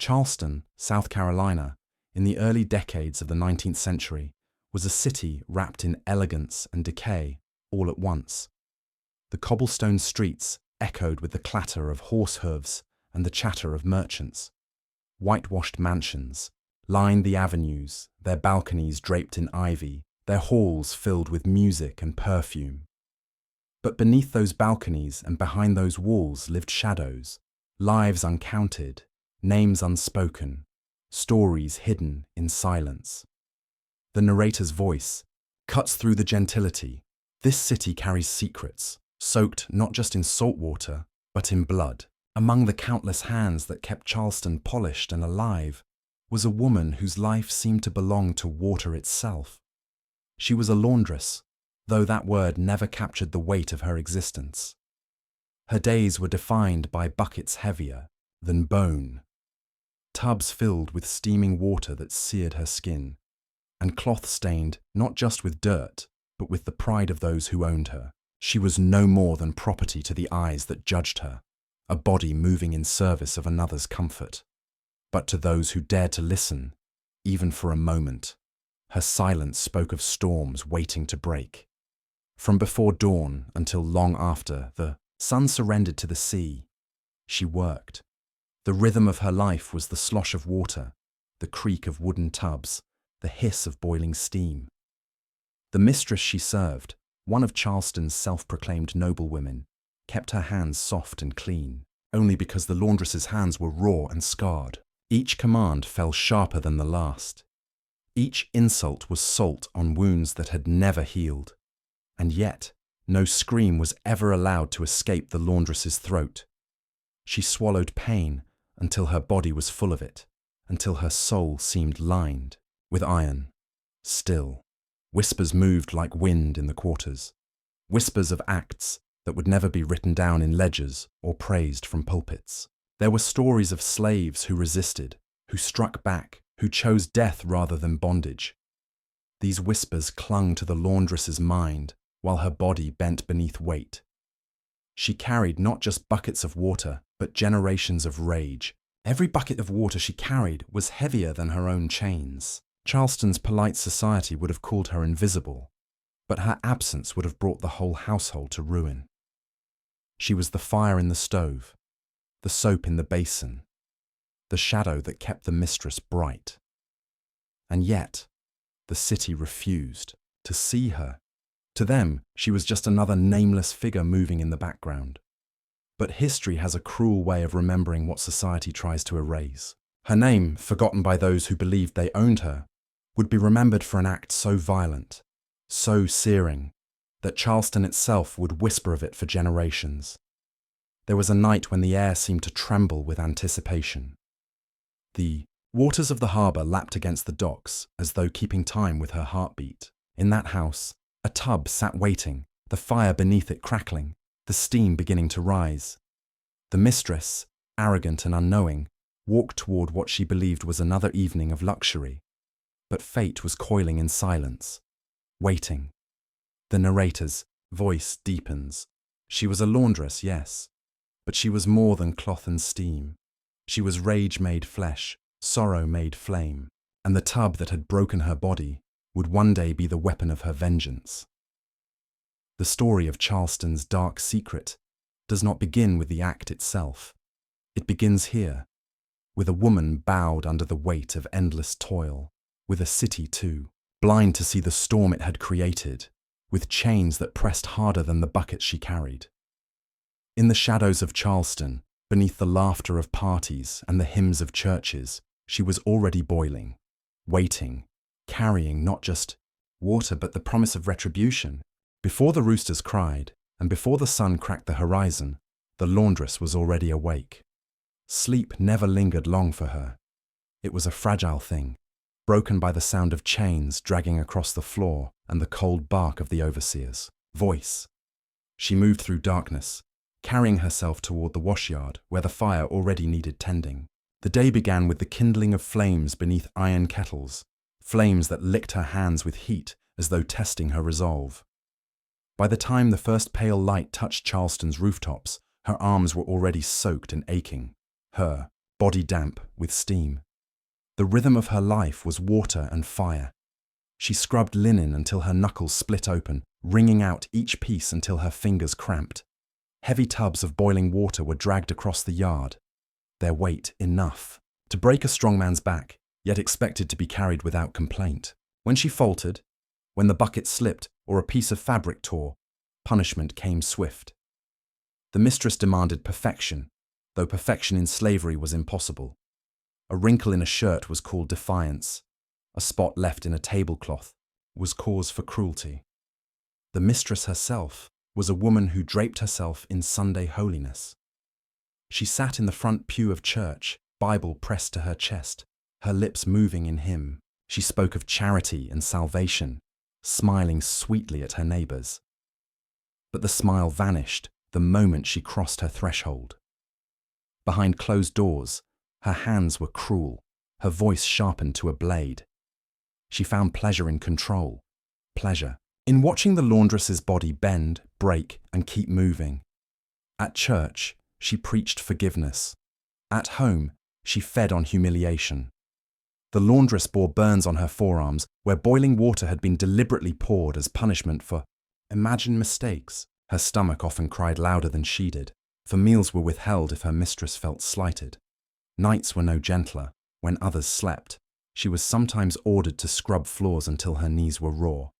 Charleston, South Carolina, in the early decades of the 19th century, was a city wrapped in elegance and decay all at once. The cobblestone streets echoed with the clatter of horse hooves and the chatter of merchants. Whitewashed mansions lined the avenues, their balconies draped in ivy, their halls filled with music and perfume. But beneath those balconies and behind those walls lived shadows, lives uncounted, names unspoken, stories hidden in silence. The narrator's voice cuts through the gentility. This city carries secrets, soaked not just in salt water, but in blood. Among the countless hands that kept Charleston polished and alive was a woman whose life seemed to belong to water itself. She was a laundress, though that word never captured the weight of her existence. Her days were defined by buckets heavier than bone, tubs filled with steaming water that seared her skin, and cloth stained not just with dirt, but with the pride of those who owned her. She was no more than property to the eyes that judged her, a body moving in service of another's comfort. But to those who dared to listen, even for a moment, her silence spoke of storms waiting to break. From before dawn until long after the sun surrendered to the sea, she worked. The rhythm of her life was the slosh of water, the creak of wooden tubs, the hiss of boiling steam. The mistress she served, one of Charleston's self-proclaimed noblewomen, kept her hands soft and clean, only because the laundress's hands were raw and scarred. Each command fell sharper than the last. Each insult was salt on wounds that had never healed. And yet, no scream was ever allowed to escape the laundress's throat. She swallowed pain until her body was full of it, until her soul seemed lined with iron. Still, whispers moved like wind in the quarters, whispers of acts that would never be written down in ledgers or praised from pulpits. There were stories of slaves who resisted, who struck back, who chose death rather than bondage. These whispers clung to the laundress's mind while her body bent beneath weight. She carried not just buckets of water, but generations of rage. Every bucket of water she carried was heavier than her own chains. Charleston's polite society would have called her invisible, but her absence would have brought the whole household to ruin. She was the fire in the stove, the soap in the basin, the shadow that kept the mistress bright. And yet, the city refused to see her. To them, she was just another nameless figure moving in the background. But history has a cruel way of remembering what society tries to erase. Her name, forgotten by those who believed they owned her, would be remembered for an act so violent, so searing, that Charleston itself would whisper of it for generations. There was a night when the air seemed to tremble with anticipation. The waters of the harbour lapped against the docks as though keeping time with her heartbeat. In that house, a tub sat waiting, the fire beneath it crackling, the steam beginning to rise. The mistress, arrogant and unknowing, walked toward what she believed was another evening of luxury. But fate was coiling in silence, waiting. The narrator's voice deepens. She was a laundress, yes, but she was more than cloth and steam. She was rage made flesh, sorrow made flame, and the tub that had broken her body would one day be the weapon of her vengeance. The story of Charleston's dark secret does not begin with the act itself. It begins here, with a woman bowed under the weight of endless toil, with a city too, blind to see the storm it had created, with chains that pressed harder than the buckets she carried. In the shadows of Charleston, beneath the laughter of parties and the hymns of churches, she was already boiling, waiting, carrying not just water but the promise of retribution. Before the roosters cried, and before the sun cracked the horizon, the laundress was already awake. Sleep never lingered long for her. It was a fragile thing, broken by the sound of chains dragging across the floor and the cold bark of the overseer's voice. She moved through darkness, carrying herself toward the washyard where the fire already needed tending. The day began with the kindling of flames beneath iron kettles, flames that licked her hands with heat as though testing her resolve. By the time the first pale light touched Charleston's rooftops, her arms were already soaked and aching. Her body damp with steam. The rhythm of her life was water and fire. She scrubbed linen until her knuckles split open, wringing out each piece until her fingers cramped. Heavy tubs of boiling water were dragged across the yard, their weight enough to break a strong man's back, yet expected to be carried without complaint. When she faltered, when the bucket slipped or a piece of fabric tore, punishment came swift. The mistress demanded perfection, though perfection in slavery was impossible. A wrinkle in a shirt was called defiance. A spot left in a tablecloth was cause for cruelty. The mistress herself was a woman who draped herself in Sunday holiness. She sat in the front pew of church, Bible pressed to her chest, her lips moving in hymn. She spoke of charity and salvation, smiling sweetly at her neighbors. But the smile vanished the moment she crossed her threshold. Behind closed doors, her hands were cruel, her voice sharpened to a blade. She found pleasure in control, pleasure in watching the laundress's body bend, break, and keep moving. At church, she preached forgiveness. At home, she fed on humiliation. The laundress bore burns on her forearms where boiling water had been deliberately poured as punishment for imagined mistakes. Her stomach often cried louder than she did, for meals were withheld if her mistress felt slighted. Nights were no gentler. When others slept, she was sometimes ordered to scrub floors until her knees were raw.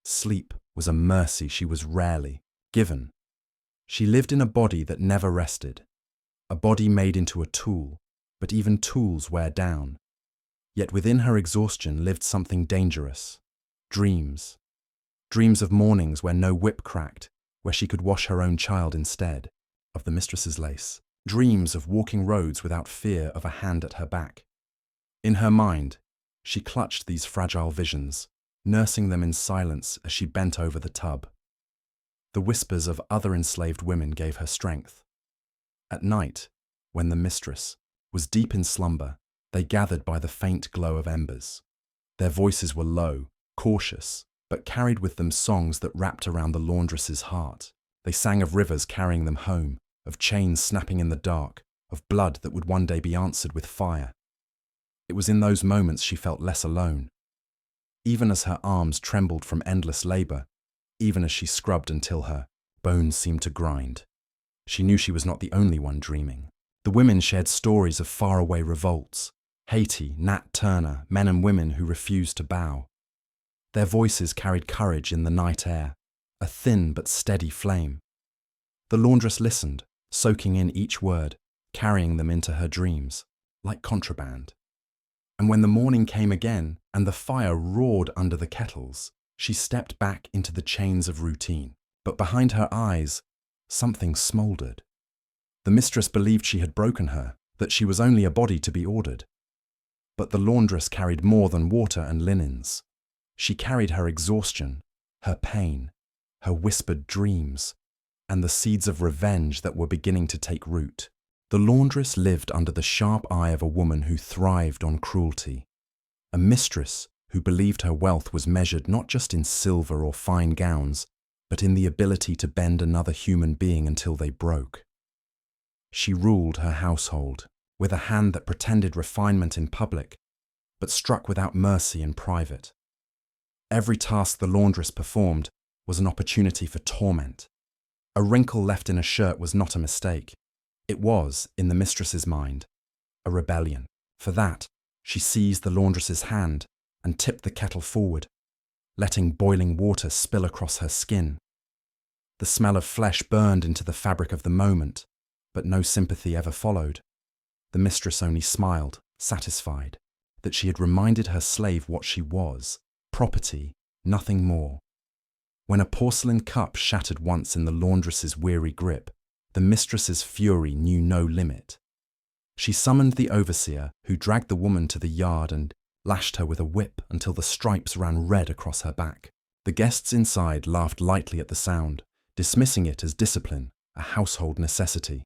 Sleep was a mercy she was rarely given. She lived in a body that never rested, a body made into a tool, but even tools wear down. Yet within her exhaustion lived something dangerous, dreams. Dreams of mornings where no whip cracked, where she could wash her own child instead of the mistress's lace. Dreams of walking roads without fear of a hand at her back. In her mind, she clutched these fragile visions, nursing them in silence as she bent over the tub. The whispers of other enslaved women gave her strength. At night, when the mistress was deep in slumber, they gathered by the faint glow of embers. Their voices were low, cautious, but carried with them songs that wrapped around the laundress's heart. They sang of rivers carrying them home, of chains snapping in the dark, of blood that would one day be answered with fire. It was in those moments she felt less alone. Even as her arms trembled from endless labor, even as she scrubbed until her bones seemed to grind, she knew she was not the only one dreaming. The women shared stories of faraway revolts, Haiti, Nat Turner, men and women who refused to bow. Their voices carried courage in the night air, a thin but steady flame. The laundress listened, soaking in each word, carrying them into her dreams, like contraband. And when the morning came again and the fire roared under the kettles, she stepped back into the chains of routine. But behind her eyes, something smoldered. The mistress believed she had broken her, that she was only a body to be ordered. But the laundress carried more than water and linens. She carried her exhaustion, her pain, her whispered dreams, and the seeds of revenge that were beginning to take root. The laundress lived under the sharp eye of a woman who thrived on cruelty, a mistress who believed her wealth was measured not just in silver or fine gowns, but in the ability to bend another human being until they broke. She ruled her household with a hand that pretended refinement in public, but struck without mercy in private. Every task the laundress performed was an opportunity for torment. A wrinkle left in a shirt was not a mistake. It was, in the mistress's mind, a rebellion. For that, she seized the laundress's hand and tipped the kettle forward, letting boiling water spill across her skin. The smell of flesh burned into the fabric of the moment, but no sympathy ever followed. The mistress only smiled, satisfied that she had reminded her slave what she was, property, nothing more. When a porcelain cup shattered once in the laundress's weary grip, the mistress's fury knew no limit. She summoned the overseer, who dragged the woman to the yard and lashed her with a whip until the stripes ran red across her back. The guests inside laughed lightly at the sound, dismissing it as discipline, a household necessity.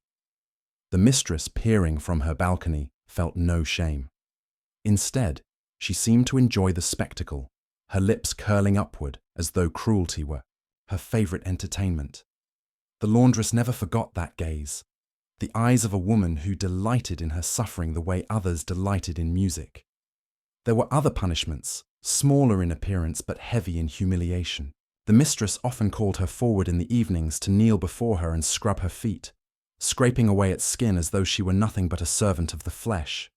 The mistress, peering from her balcony, felt no shame. Instead, she seemed to enjoy the spectacle, her lips curling upward as though cruelty were her favorite entertainment. The laundress never forgot that gaze, the eyes of a woman who delighted in her suffering the way others delighted in music. There were other punishments, smaller in appearance but heavy in humiliation. The mistress often called her forward in the evenings to kneel before her and scrub her feet, scraping away at skin as though she were nothing but a servant of the flesh.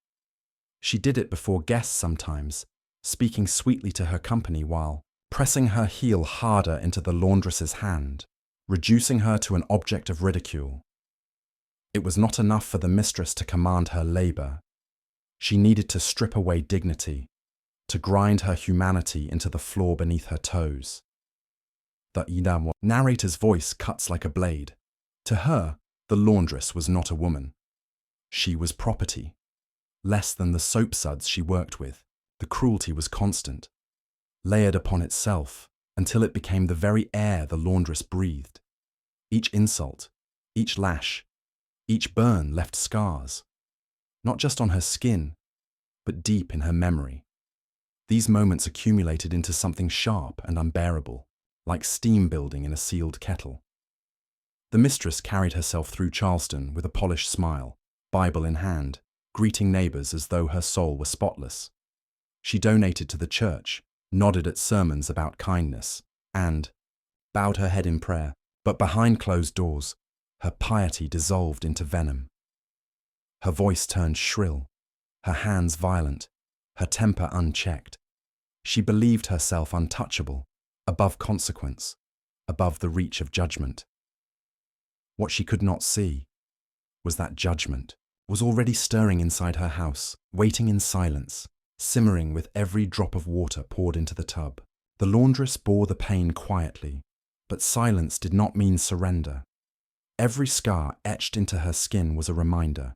She did it before guests sometimes, speaking sweetly to her company while pressing her heel harder into the laundress's hand, reducing her to an object of ridicule. It was not enough for the mistress to command her labor. She needed to strip away dignity, to grind her humanity into the floor beneath her toes. The narrator's voice cuts like a blade. To her, the laundress was not a woman. She was property. Less than the soapsuds she worked with, the cruelty was constant, layered upon itself until it became the very air the laundress breathed. Each insult, each lash, each burn left scars, not just on her skin, but deep in her memory. These moments accumulated into something sharp and unbearable, like steam building in a sealed kettle. The mistress carried herself through Charleston with a polished smile, Bible in hand, greeting neighbors as though her soul were spotless. She donated to the church, nodded at sermons about kindness, and bowed her head in prayer, but behind closed doors, her piety dissolved into venom. Her voice turned shrill, her hands violent, her temper unchecked. She believed herself untouchable, above consequence, above the reach of judgment. What she could not see was that judgment was already stirring inside her house, waiting in silence, simmering with every drop of water poured into the tub. The laundress bore the pain quietly, but silence did not mean surrender. Every scar etched into her skin was a reminder.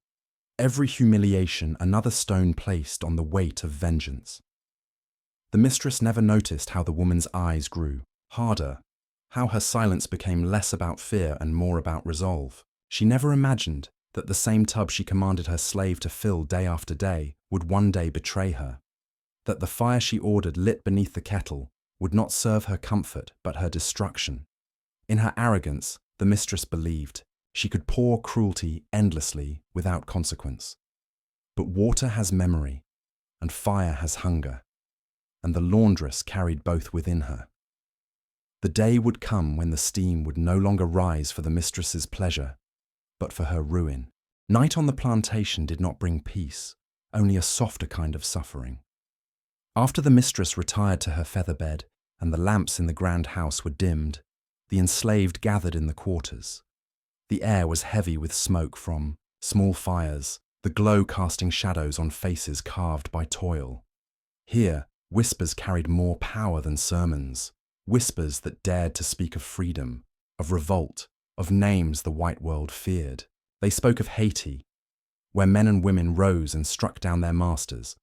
Every humiliation another stone placed on the weight of vengeance. The mistress never noticed how the woman's eyes grew harder, how her silence became less about fear and more about resolve. She never imagined that the same tub she commanded her slave to fill day after day would one day betray her, that the fire she ordered lit beneath the kettle would not serve her comfort but her destruction. In her arrogance, the mistress believed she could pour cruelty endlessly without consequence. But water has memory, and fire has hunger, and the laundress carried both within her. The day would come when the steam would no longer rise for the mistress's pleasure, but for her ruin. Night on the plantation did not bring peace, only a softer kind of suffering. After the mistress retired to her feather bed and the lamps in the grand house were dimmed, the enslaved gathered in the quarters. The air was heavy with smoke from small fires, the glow casting shadows on faces carved by toil. Here, whispers carried more power than sermons, whispers that dared to speak of freedom, of revolt, of names the white world feared. They spoke of Haiti, where men and women rose and struck down their masters,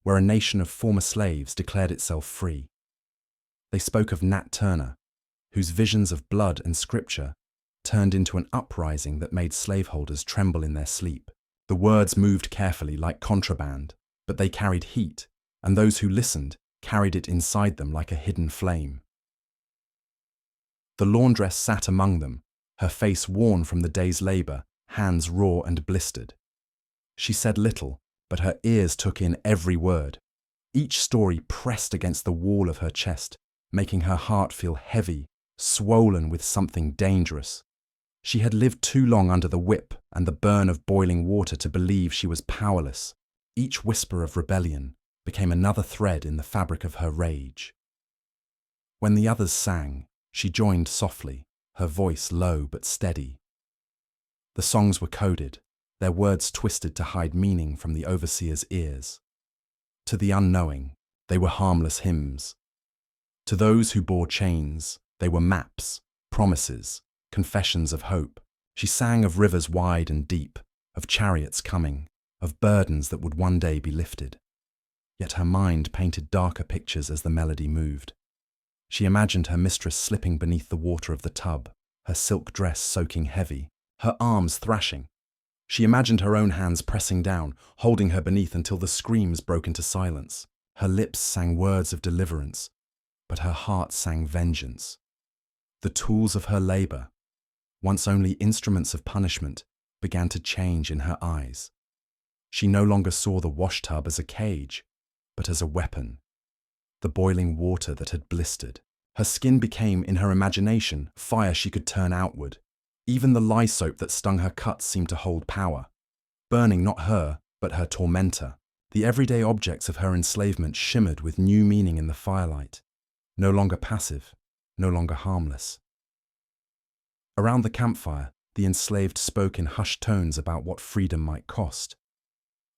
where a nation of former slaves declared itself free. They spoke of Nat Turner, whose visions of blood and scripture turned into an uprising that made slaveholders tremble in their sleep. The words moved carefully like contraband, but they carried heat, and those who listened carried it inside them like a hidden flame. The laundress sat among them, her face worn from the day's labor, hands raw and blistered. She said little, but her ears took in every word. Each story pressed against the wall of her chest, making her heart feel heavy, swollen with something dangerous. She had lived too long under the whip and the burn of boiling water to believe she was powerless. Each whisper of rebellion became another thread in the fabric of her rage. When the others sang, she joined softly, her voice low but steady. The songs were coded, their words twisted to hide meaning from the overseer's ears. To the unknowing, they were harmless hymns. To those who bore chains, they were maps, promises, confessions of hope. She sang of rivers wide and deep, of chariots coming, of burdens that would one day be lifted. Yet her mind painted darker pictures as the melody moved. She imagined her mistress slipping beneath the water of the tub, her silk dress soaking heavy, her arms thrashing. She imagined her own hands pressing down, holding her beneath until the screams broke into silence. Her lips sang words of deliverance, but her heart sang vengeance. The tools of her labor, once only instruments of punishment, began to change in her eyes. She no longer saw the washtub as a cage, but as a weapon, the boiling water that had blistered. Her skin became, in her imagination, fire she could turn outward. Even the lye soap that stung her cuts seemed to hold power, burning not her, but her tormentor. The everyday objects of her enslavement shimmered with new meaning in the firelight, no longer passive, no longer harmless. Around the campfire, the enslaved spoke in hushed tones about what freedom might cost.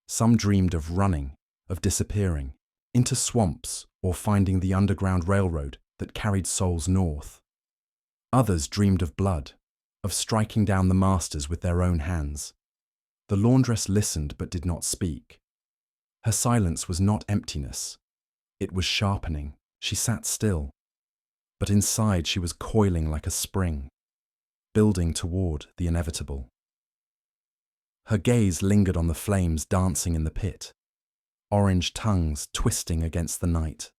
Some dreamed of running, of disappearing, into swamps or finding the underground railroad that carried souls north. Others dreamed of blood, of striking down the masters with their own hands. The laundress listened but did not speak. Her silence was not emptiness. It was sharpening. She sat still. But inside she was coiling like a spring, building toward the inevitable. Her gaze lingered on the flames dancing in the pit, orange tongues twisting against the night.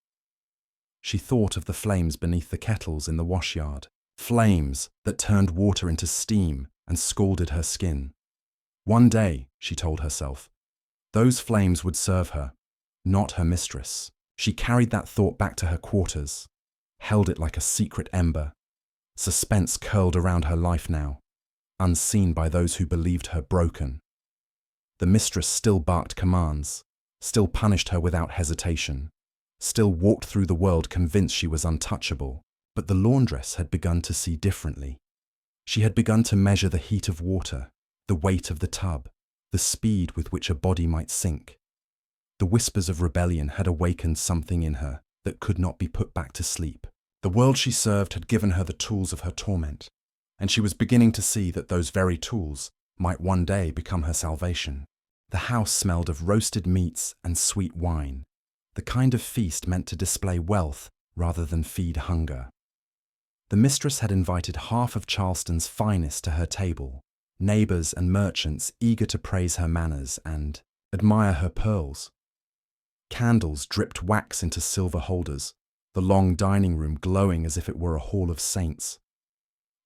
She thought of the flames beneath the kettles in the washyard, flames that turned water into steam and scalded her skin. One day, she told herself, those flames would serve her, not her mistress. She carried that thought back to her quarters, held it like a secret ember. Suspense curled around her life now, unseen by those who believed her broken. The mistress still barked commands, still punished her without hesitation, still walked through the world convinced she was untouchable. But the laundress had begun to see differently. She had begun to measure the heat of water, the weight of the tub, the speed with which a body might sink. The whispers of rebellion had awakened something in her that could not be put back to sleep. The world she served had given her the tools of her torment, and she was beginning to see that those very tools might one day become her salvation. The house smelled of roasted meats and sweet wine, the kind of feast meant to display wealth rather than feed hunger. The mistress had invited half of Charleston's finest to her table, neighbours and merchants eager to praise her manners and admire her pearls. Candles dripped wax into silver holders, the long dining room glowing as if it were a hall of saints.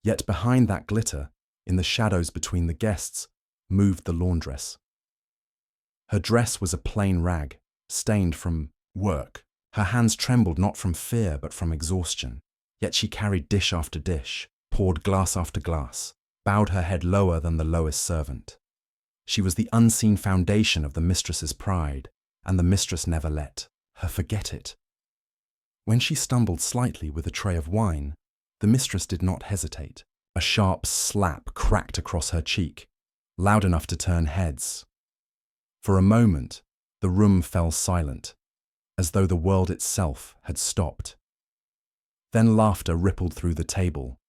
Yet behind that glitter, in the shadows between the guests, moved the laundress. Her dress was a plain rag, stained from work. Her hands trembled not from fear but from exhaustion. Yet she carried dish after dish, poured glass after glass, bowed her head lower than the lowest servant. She was the unseen foundation of the mistress's pride, and the mistress never let her forget it. When she stumbled slightly with a tray of wine, the mistress did not hesitate. A sharp slap cracked across her cheek, loud enough to turn heads. For a moment, the room fell silent, as though the world itself had stopped. Then laughter rippled through the table,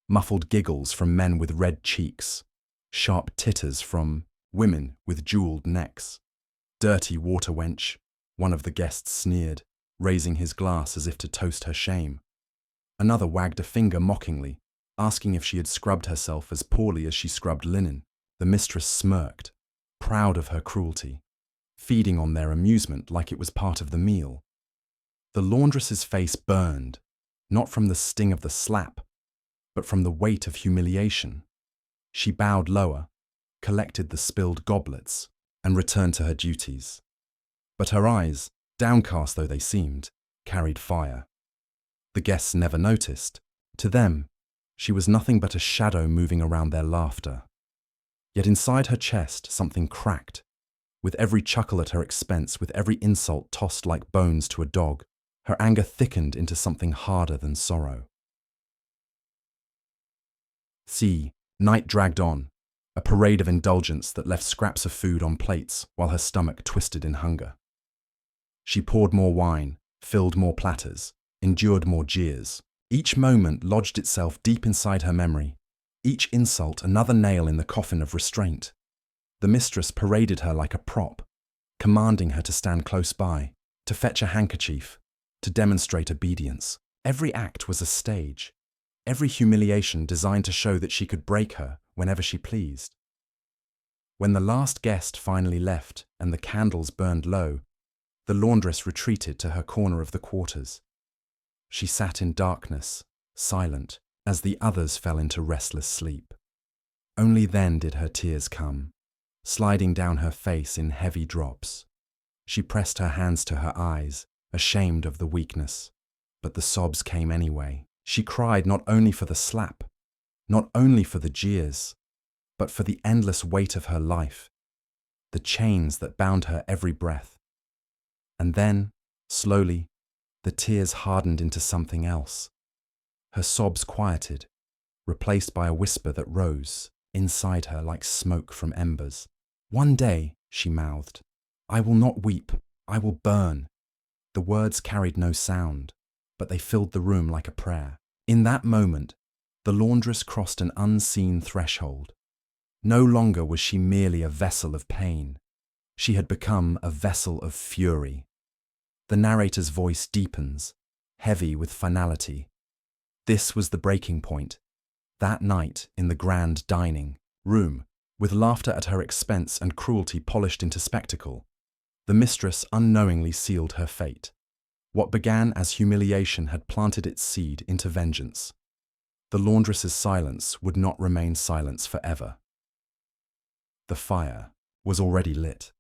muffled giggles from men with red cheeks, sharp titters from women with jeweled necks. "Dirty water wench," one of the guests sneered, raising his glass as if to toast her shame. Another wagged a finger mockingly, asking if she had scrubbed herself as poorly as she scrubbed linen. The mistress smirked, proud of her cruelty, feeding on their amusement like it was part of the meal. The laundress's face burned, not from the sting of the slap, but from the weight of humiliation. She bowed lower, collected the spilled goblets, and returned to her duties. But her eyes, downcast though they seemed, carried fire. The guests never noticed. To them, she was nothing but a shadow moving around their laughter. Yet inside her chest something cracked. With every chuckle at her expense, with every insult tossed like bones to a dog, her anger thickened into something harder than sorrow. Night dragged on, a parade of indulgence that left scraps of food on plates while her stomach twisted in hunger. She poured more wine, filled more platters, endured more jeers. Each moment lodged itself deep inside her memory, each insult another nail in the coffin of restraint. The mistress paraded her like a prop, commanding her to stand close by, to fetch a handkerchief, to demonstrate obedience. Every act was a stage, every humiliation designed to show that she could break her whenever she pleased. When the last guest finally left and the candles burned low, the laundress retreated to her corner of the quarters. She sat in darkness, silent, as the others fell into restless sleep. Only then did her tears come, sliding down her face in heavy drops. She pressed her hands to her eyes, ashamed of the weakness, but the sobs came anyway. She cried not only for the slap, not only for the jeers, but for the endless weight of her life, the chains that bound her every breath. And then, slowly, the tears hardened into something else. Her sobs quieted, replaced by a whisper that rose inside her like smoke from embers. "One day," she mouthed, "I will not weep, I will burn." The words carried no sound, but they filled the room like a prayer. In that moment, the laundress crossed an unseen threshold. No longer was she merely a vessel of pain. She had become a vessel of fury. The narrator's voice deepens, heavy with finality. This was the breaking point. That night in the grand dining room, with laughter at her expense and cruelty polished into spectacle, the mistress unknowingly sealed her fate. What began as humiliation had planted its seed into vengeance. The laundress's silence would not remain silence forever. The fire was already lit,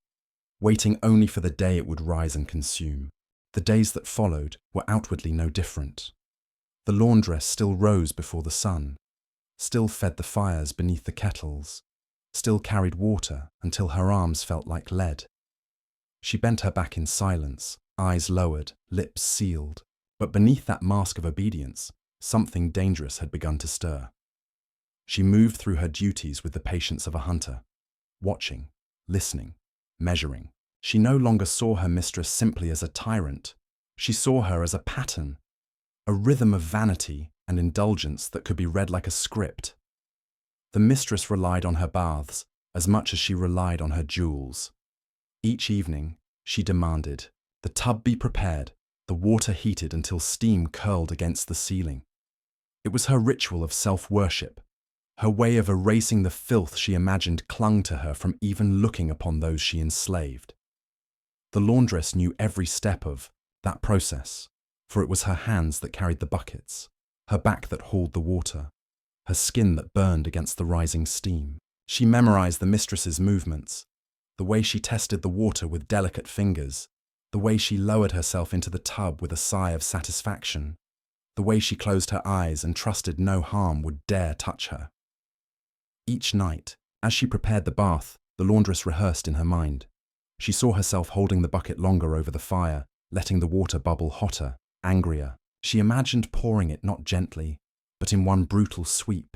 waiting only for the day it would rise and consume. The days that followed were outwardly no different. The laundress still rose before the sun, still fed the fires beneath the kettles, still carried water until her arms felt like lead. She bent her back in silence, eyes lowered, lips sealed. But beneath that mask of obedience, something dangerous had begun to stir. She moved through her duties with the patience of a hunter, watching, listening, measuring. She no longer saw her mistress simply as a tyrant. She saw her as a pattern, a rhythm of vanity and indulgence that could be read like a script. The mistress relied on her baths as much as she relied on her jewels. Each evening, she demanded, the tub be prepared, the water heated until steam curled against the ceiling. It was her ritual of self-worship, her way of erasing the filth she imagined clung to her from even looking upon those she enslaved. The laundress knew every step of that process, for it was her hands that carried the buckets, her back that hauled the water, her skin that burned against the rising steam. She memorized the mistress's movements, the way she tested the water with delicate fingers, the way she lowered herself into the tub with a sigh of satisfaction, the way she closed her eyes and trusted no harm would dare touch her. Each night, as she prepared the bath, the laundress rehearsed in her mind. She saw herself holding the bucket longer over the fire, letting the water bubble hotter, angrier. She imagined pouring it not gently, but in one brutal sweep.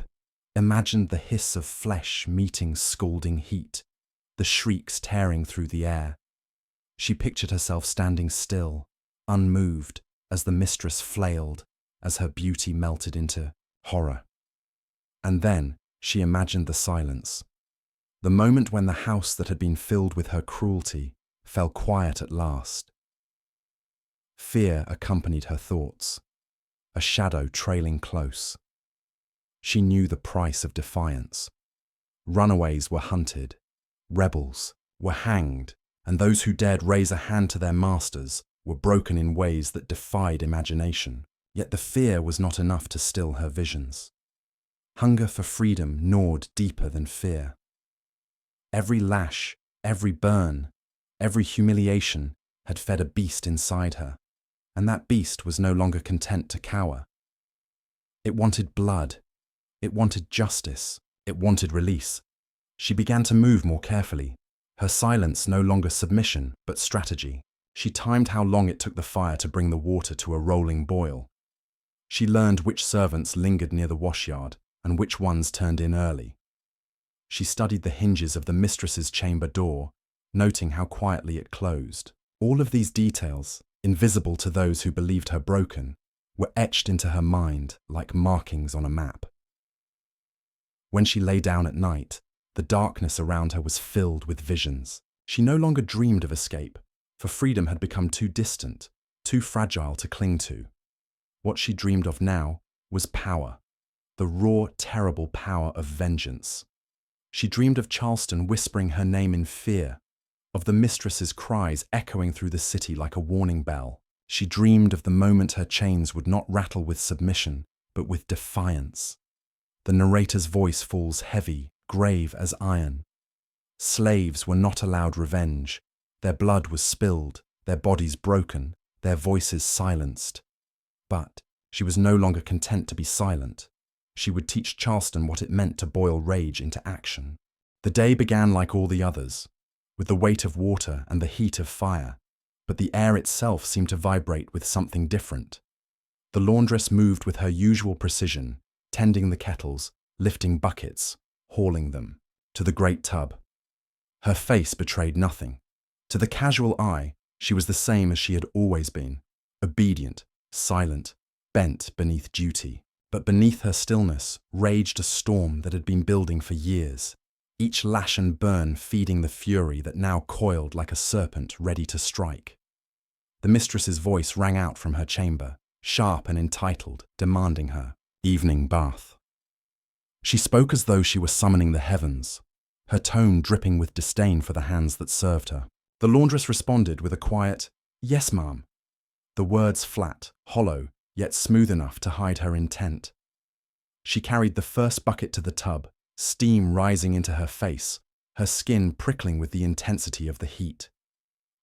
Imagined the hiss of flesh meeting scalding heat, the shrieks tearing through the air. She pictured herself standing still, unmoved, as the mistress flailed, as her beauty melted into horror. And then she imagined the silence, the moment when the house that had been filled with her cruelty fell quiet at last. Fear accompanied her thoughts, a shadow trailing close. She knew the price of defiance. Runaways were hunted, rebels were hanged, and those who dared raise a hand to their masters were broken in ways that defied imagination. Yet the fear was not enough to still her visions. Hunger for freedom gnawed deeper than fear. Every lash, every burn, every humiliation had fed a beast inside her, and that beast was no longer content to cower. It wanted blood, it wanted justice, it wanted release. She began to move more carefully, her silence no longer submission but strategy. She timed how long it took the fire to bring the water to a rolling boil. She learned which servants lingered near the washyard and which ones turned in early. She studied the hinges of the mistress's chamber door, noting how quietly it closed. All of these details, invisible to those who believed her broken, were etched into her mind like markings on a map. When she lay down at night, the darkness around her was filled with visions. She no longer dreamed of escape, for freedom had become too distant, too fragile to cling to. What she dreamed of now was power, the raw, terrible power of vengeance. She dreamed of Charleston whispering her name in fear, of the mistress's cries echoing through the city like a warning bell. She dreamed of the moment her chains would not rattle with submission, but with defiance. The narrator's voice falls heavy, grave as iron. Slaves were not allowed revenge. Their blood was spilled, their bodies broken, their voices silenced. But she was no longer content to be silent. She would teach Charleston what it meant to boil rage into action. The day began like all the others, with the weight of water and the heat of fire, but the air itself seemed to vibrate with something different. The laundress moved with her usual precision, tending the kettles, lifting buckets, hauling them to the great tub. Her face betrayed nothing. To the casual eye, she was the same as she had always been, obedient, silent, bent beneath duty. But beneath her stillness raged a storm that had been building for years, each lash and burn feeding the fury that now coiled like a serpent ready to strike. The mistress's voice rang out from her chamber, sharp and entitled, demanding her evening bath. She spoke as though she were summoning the heavens, her tone dripping with disdain for the hands that served her. The laundress responded with a quiet, "Yes, ma'am." The words flat, hollow, yet smooth enough to hide her intent. She carried the first bucket to the tub, steam rising into her face, her skin prickling with the intensity of the heat.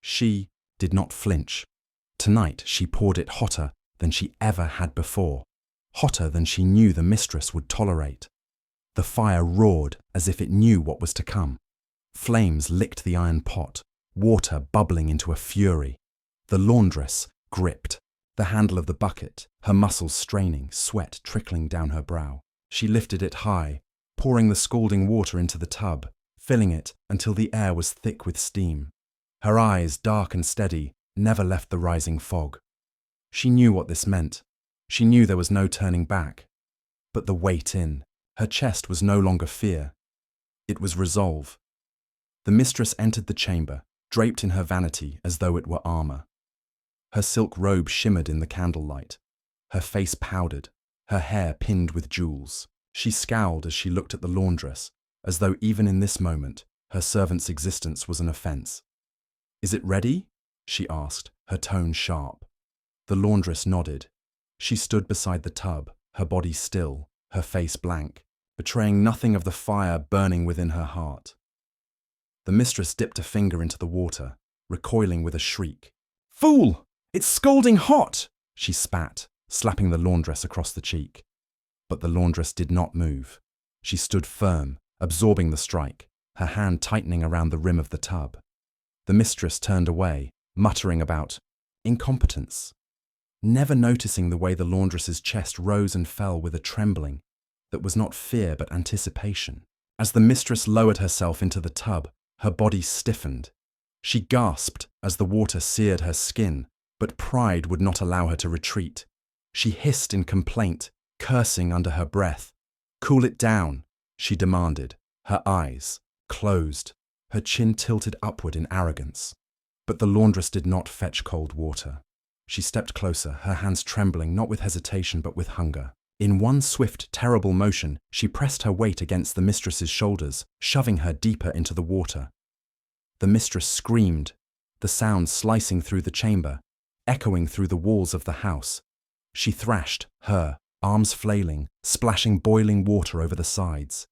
She did not flinch. Tonight she poured it hotter than she ever had before, hotter than she knew the mistress would tolerate. The fire roared as if it knew what was to come. Flames licked the iron pot, water bubbling into a fury. The laundress gripped the handle of the bucket, her muscles straining, sweat trickling down her brow. She lifted it high, pouring the scalding water into the tub, filling it until the air was thick with steam. Her eyes, dark and steady, never left the rising fog. She knew what this meant. She knew there was no turning back. But the weight in her chest was no longer fear. It was resolve. The mistress entered the chamber, draped in her vanity as though it were armor. Her silk robe shimmered in the candlelight, her face powdered, her hair pinned with jewels. She scowled as she looked at the laundress, as though even in this moment her servant's existence was an offense. "Is it ready?" she asked, her tone sharp. The laundress nodded. She stood beside the tub, her body still, her face blank, betraying nothing of the fire burning within her heart. The mistress dipped a finger into the water, recoiling with a shriek. "Fool! It's scalding hot!" she spat, slapping the laundress across the cheek. But the laundress did not move. She stood firm, absorbing the strike, her hand tightening around the rim of the tub. The mistress turned away, muttering about incompetence, never noticing the way the laundress's chest rose and fell with a trembling that was not fear but anticipation. As the mistress lowered herself into the tub, her body stiffened. She gasped as the water seared her skin, but pride would not allow her to retreat. She hissed in complaint, cursing under her breath. "Cool it down," she demanded, her eyes closed, her chin tilted upward in arrogance. But the laundress did not fetch cold water. She stepped closer, her hands trembling not with hesitation but with hunger. In one swift, terrible motion, she pressed her weight against the mistress's shoulders, shoving her deeper into the water. The mistress screamed, the sound slicing through the chamber, echoing through the walls of the house. She thrashed, her arms flailing, splashing boiling water over the sides.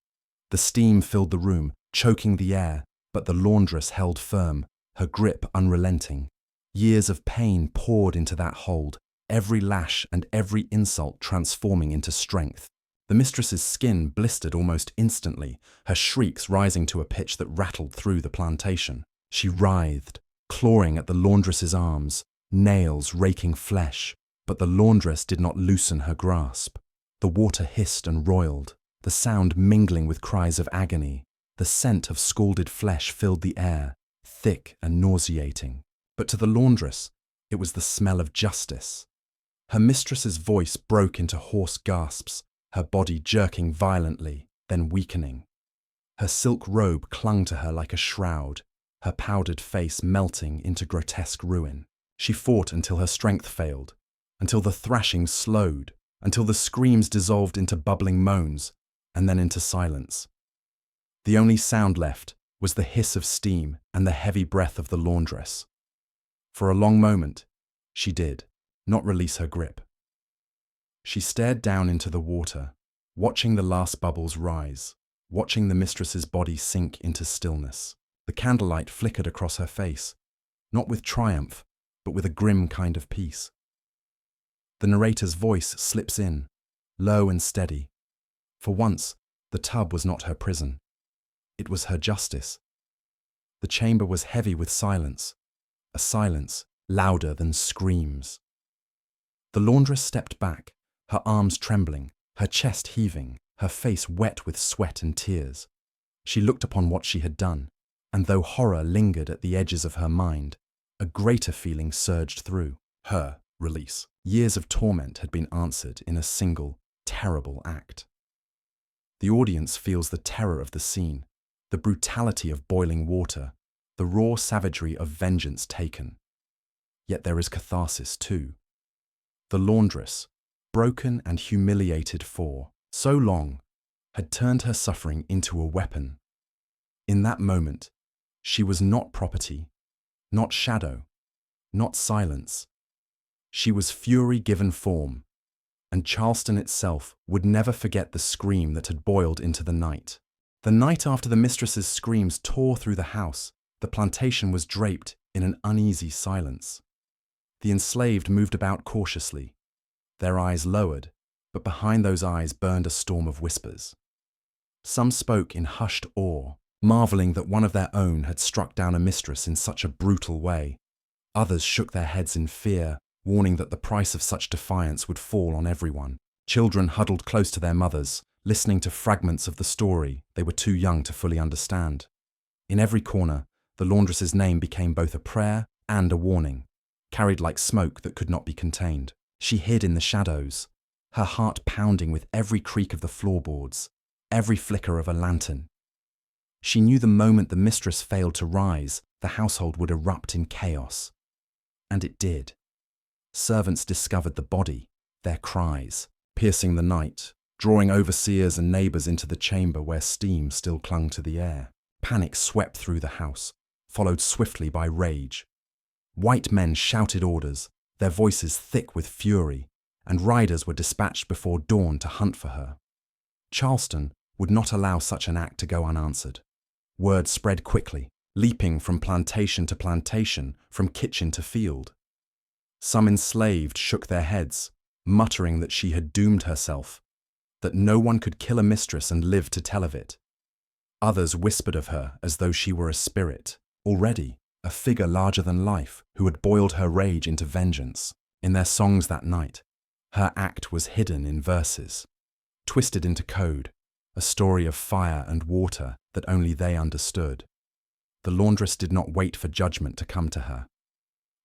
The steam filled the room, choking the air, but the laundress held firm, her grip unrelenting. Years of pain poured into that hold, every lash and every insult transforming into strength. The mistress's skin blistered almost instantly, her shrieks rising to a pitch that rattled through the plantation. She writhed, clawing at the laundress's arms, nails raking flesh, but the laundress did not loosen her grasp. The water hissed and roiled, the sound mingling with cries of agony. The scent of scalded flesh filled the air, thick and nauseating. But to the laundress, it was the smell of justice. Her mistress's voice broke into hoarse gasps, her body jerking violently, then weakening. Her silk robe clung to her like a shroud, her powdered face melting into grotesque ruin. She fought until her strength failed, until the thrashing slowed, until the screams dissolved into bubbling moans, and then into silence. The only sound left was the hiss of steam and the heavy breath of the laundress. For a long moment, she did not release her grip. She stared down into the water, watching the last bubbles rise, watching the mistress's body sink into stillness. The candlelight flickered across her face, not with triumph, but with a grim kind of peace. The narrator's voice slips in, low and steady. For once, the tub was not her prison. It was her justice. The chamber was heavy with silence, a silence louder than screams. The laundress stepped back, her arms trembling, her chest heaving, her face wet with sweat and tears. She looked upon what she had done, and though horror lingered at the edges of her mind, a greater feeling surged through her release. Years of torment had been answered in a single, terrible act. The audience feels the terror of the scene, the brutality of boiling water, the raw savagery of vengeance taken. Yet there is catharsis too. The laundress, broken and humiliated for so long, had turned her suffering into a weapon. In that moment, she was not property, not shadow, not silence. She was fury given form, and Charleston itself would never forget the scream that had boiled into the night. The night after the mistress's screams tore through the house, the plantation was draped in an uneasy silence. The enslaved moved about cautiously, their eyes lowered, but behind those eyes burned a storm of whispers. Some spoke in hushed awe, marveling that one of their own had struck down a mistress in such a brutal way. Others shook their heads in fear, warning that the price of such defiance would fall on everyone. Children huddled close to their mothers, listening to fragments of the story they were too young to fully understand. In every corner, the laundress's name became both a prayer and a warning, carried like smoke that could not be contained. She hid in the shadows, her heart pounding with every creak of the floorboards, every flicker of a lantern. She knew the moment the mistress failed to rise, the household would erupt in chaos. And it did. Servants discovered the body, their cries, piercing the night, drawing overseers and neighbours into the chamber where steam still clung to the air. Panic swept through the house, followed swiftly by rage. White men shouted orders, their voices thick with fury, and riders were dispatched before dawn to hunt for her. Charleston would not allow such an act to go unanswered. Word spread quickly, leaping from plantation to plantation, from kitchen to field. Some enslaved shook their heads, muttering that she had doomed herself, that no one could kill a mistress and live to tell of it. Others whispered of her as though she were a spirit, already a figure larger than life, who had boiled her rage into vengeance. In their songs that night, her act was hidden in verses, twisted into code, a story of fire and water that only they understood. The laundress did not wait for judgment to come to her.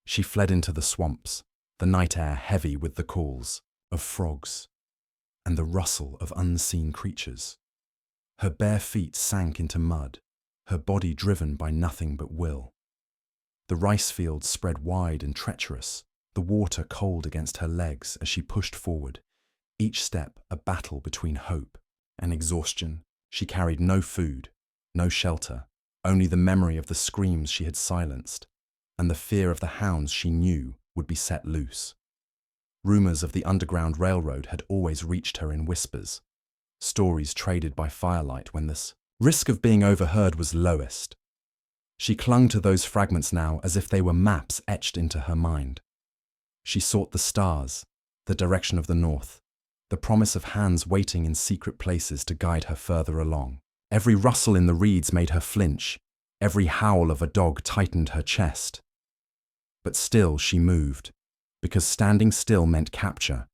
She fled into the swamps, the night air heavy with the calls of frogs and the rustle of unseen creatures. Her bare feet sank into mud, her body driven by nothing but will. The rice fields spread wide and treacherous, the water cold against her legs as she pushed forward, each step a battle between hope and exhaustion. She carried no food, no shelter, only the memory of the screams she had silenced, and the fear of the hounds she knew would be set loose. Rumours of the Underground Railroad had always reached her in whispers, stories traded by firelight when the risk of being overheard was lowest. She clung to those fragments now as if they were maps etched into her mind. She sought the stars, the direction of the north, the promise of hands waiting in secret places to guide her further along. Every rustle in the reeds made her flinch, every howl of a dog tightened her chest. But still she moved, because standing still meant capture,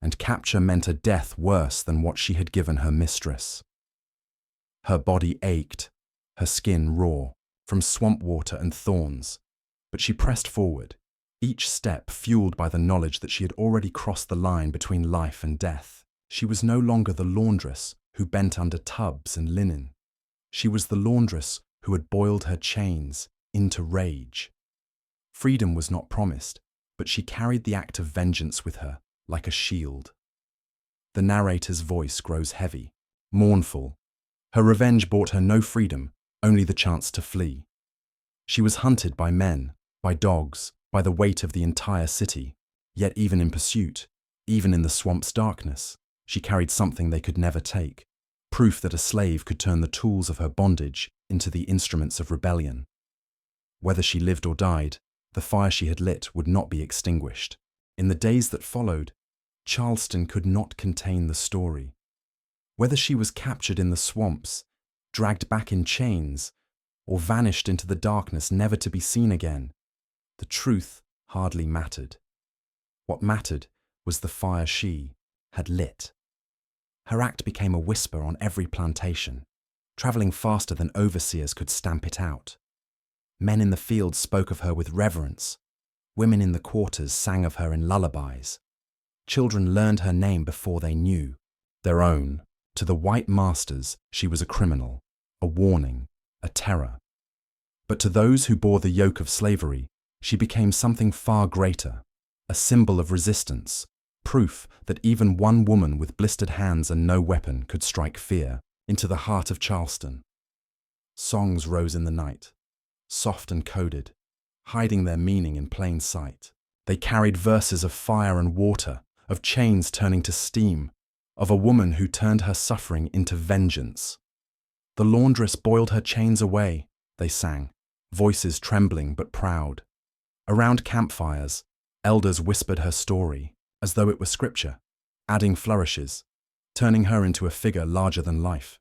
and capture meant a death worse than what she had given her mistress. Her body ached, her skin raw, from swamp water and thorns, but she pressed forward, each step fueled by the knowledge that she had already crossed the line between life and death. She was no longer the laundress who bent under tubs and linen. She was the laundress who had boiled her chains into rage. Freedom was not promised, but she carried the act of vengeance with her like a shield. The narrator's voice grows heavy, mournful. Her revenge brought her no freedom, only the chance to flee. She was hunted by men, by dogs, by the weight of the entire city, yet even in pursuit, even in the swamp's darkness, she carried something they could never take, proof that a slave could turn the tools of her bondage into the instruments of rebellion. Whether she lived or died, the fire she had lit would not be extinguished. In the days that followed, Charleston could not contain the story. Whether she was captured in the swamps, dragged back in chains, or vanished into the darkness never to be seen again, the truth hardly mattered. What mattered was the fire she had lit. Her act became a whisper on every plantation, traveling faster than overseers could stamp it out. Men in the fields spoke of her with reverence. Women in the quarters sang of her in lullabies. Children learned her name before they knew their own. To the white masters, she was a criminal, a warning, a terror. But to those who bore the yoke of slavery, she became something far greater, a symbol of resistance, proof that even one woman with blistered hands and no weapon could strike fear into the heart of Charleston. Songs rose in the night, soft and coded, hiding their meaning in plain sight. They carried verses of fire and water, of chains turning to steam, of a woman who turned her suffering into vengeance. The laundress boiled her chains away, they sang, voices trembling but proud. Around campfires, elders whispered her story, as though it were scripture, adding flourishes, turning her into a figure larger than life.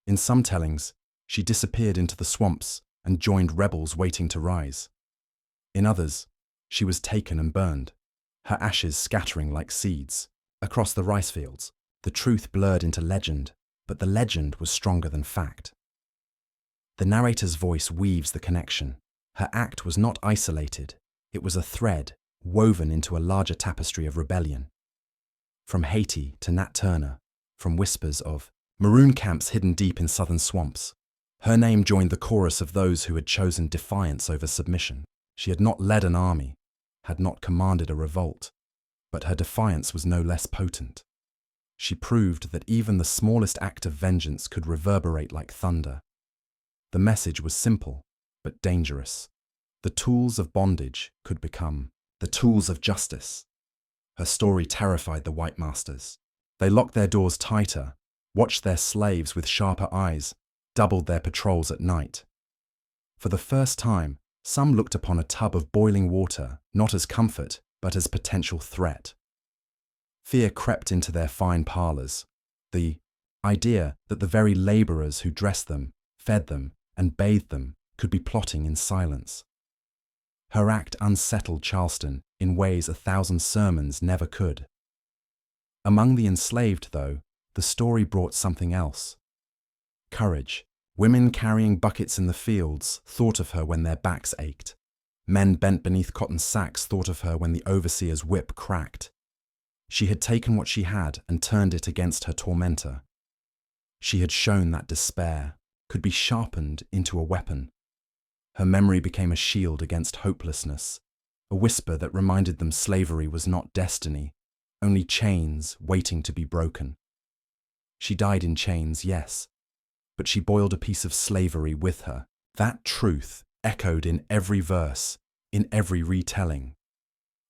In some tellings, she disappeared into the swamps and joined rebels waiting to rise. In others, she was taken and burned, her ashes scattering like seeds. Across the rice fields, the truth blurred into legend, but the legend was stronger than fact. The narrator's voice weaves the connection. Her act was not isolated, it was a thread woven into a larger tapestry of rebellion. From Haiti to Nat Turner, from whispers of maroon camps hidden deep in southern swamps, her name joined the chorus of those who had chosen defiance over submission. She had not led an army, had not commanded a revolt, but her defiance was no less potent. She proved that even the smallest act of vengeance could reverberate like thunder. The message was simple, but dangerous. The tools of bondage could become the tools of justice. Her story terrified the white masters. They locked their doors tighter, watched their slaves with sharper eyes, doubled their patrols at night. For the first time, some looked upon a tub of boiling water not as comfort, but as potential threat. Fear crept into their fine parlours. The idea that the very labourers who dressed them, fed them, and bathed them could be plotting in silence. Her act unsettled Charleston in ways 1,000 sermons never could. Among the enslaved, though, the story brought something else. Courage. Women carrying buckets in the fields thought of her when their backs ached. Men bent beneath cotton sacks thought of her when the overseer's whip cracked. She had taken what she had and turned it against her tormentor. She had shown that despair could be sharpened into a weapon. Her memory became a shield against hopelessness, a whisper that reminded them slavery was not destiny, only chains waiting to be broken. She died in chains, yes, but she boiled a piece of slavery with her. That truth echoed in every verse, in every retelling.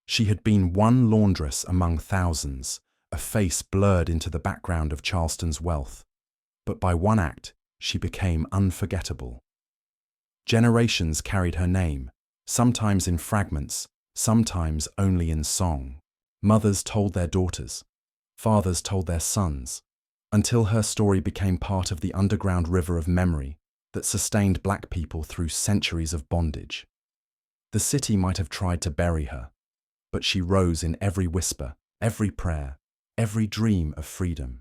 She had been one laundress among thousands, a face blurred into the background of Charleston's wealth. But by one act, she became unforgettable. Generations carried her name, sometimes in fragments, sometimes only in song. Mothers told their daughters, fathers told their sons, until her story became part of the underground river of memory that sustained black people through centuries of bondage. The city might have tried to bury her, but she rose in every whisper, every prayer, every dream of freedom.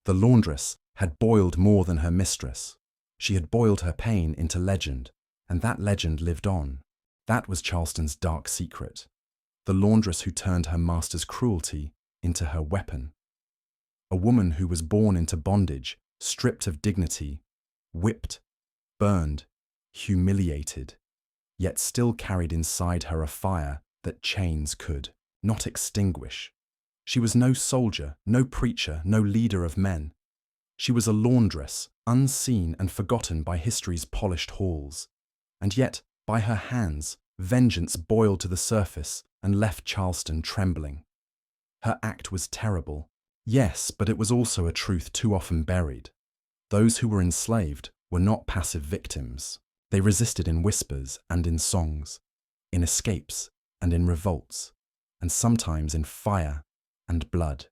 The laundress had boiled more than her mistress. She had boiled her pain into legend, and that legend lived on. That was Charleston's dark secret, the laundress who turned her master's cruelty into her weapon. A woman who was born into bondage, stripped of dignity, whipped, burned, humiliated, yet still carried inside her a fire that chains could not extinguish. She was no soldier, no preacher, no leader of men. She was a laundress, unseen and forgotten by history's polished halls. And yet, by her hands, vengeance boiled to the surface and left Charleston trembling. Her act was terrible, Yes, but it was also a truth too often buried. Those who were enslaved were not passive victims. They resisted in whispers and in songs, in escapes and in revolts, and sometimes in fire and blood.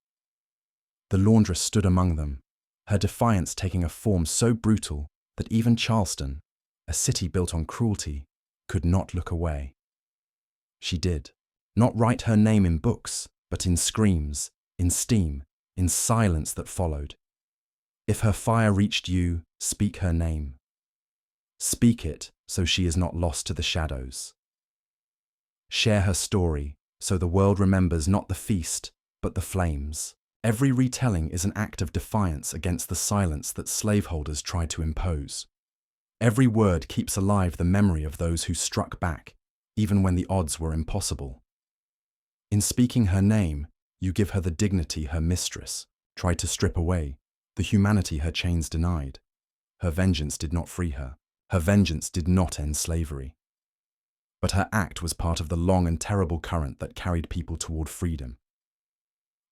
The laundress stood among them, her defiance taking a form so brutal that even Charleston, a city built on cruelty, could not look away. She did, not write her name in books, but in screams, in steam, in silence that followed. If her fire reached you, speak her name. Speak it so she is not lost to the shadows. Share her story so the world remembers not the feast, but the flames. Every retelling is an act of defiance against the silence that slaveholders tried to impose. Every word keeps alive the memory of those who struck back, even when the odds were impossible. In speaking her name, you give her the dignity her mistress tried to strip away, the humanity her chains denied. Her vengeance did not free her. Her vengeance did not end slavery. But her act was part of the long and terrible current that carried people toward freedom.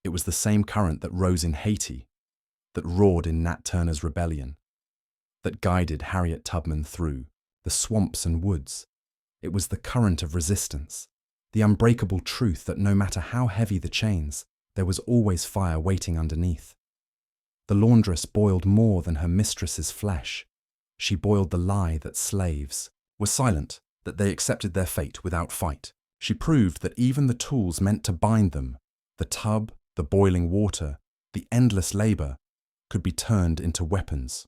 It was the same current that rose in Haiti, that roared in Nat Turner's rebellion, that guided Harriet Tubman through the swamps and woods. It was the current of resistance, the unbreakable truth that no matter how heavy the chains, there was always fire waiting underneath. The laundress boiled more than her mistress's flesh. She boiled the lie that slaves were silent, that they accepted their fate without fight. She proved that even the tools meant to bind them, the tub, the boiling water, the endless labor, could be turned into weapons.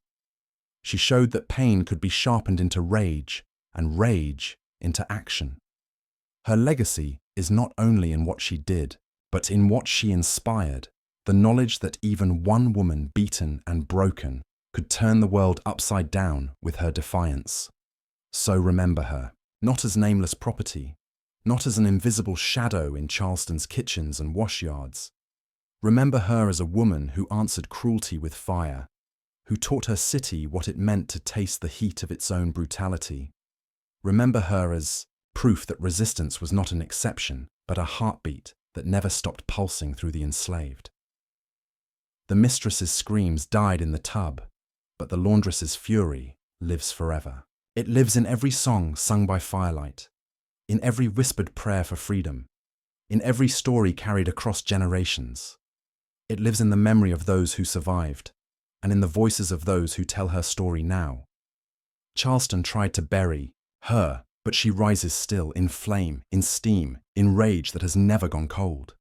She showed that pain could be sharpened into rage, and rage into action. Her legacy is not only in what she did, but in what she inspired, the knowledge that even one woman beaten and broken could turn the world upside down with her defiance. So remember her, not as nameless property, not as an invisible shadow in Charleston's kitchens and washyards. Remember her as a woman who answered cruelty with fire, who taught her city what it meant to taste the heat of its own brutality. Remember her as proof that resistance was not an exception, but a heartbeat that never stopped pulsing through the enslaved. The mistress's screams died in the tub, but the laundress's fury lives forever. It lives in every song sung by firelight, in every whispered prayer for freedom, in every story carried across generations. It lives in the memory of those who survived, and in the voices of those who tell her story now. Charleston tried to bury her, but she rises still, in flame, in steam, in rage that has never gone cold.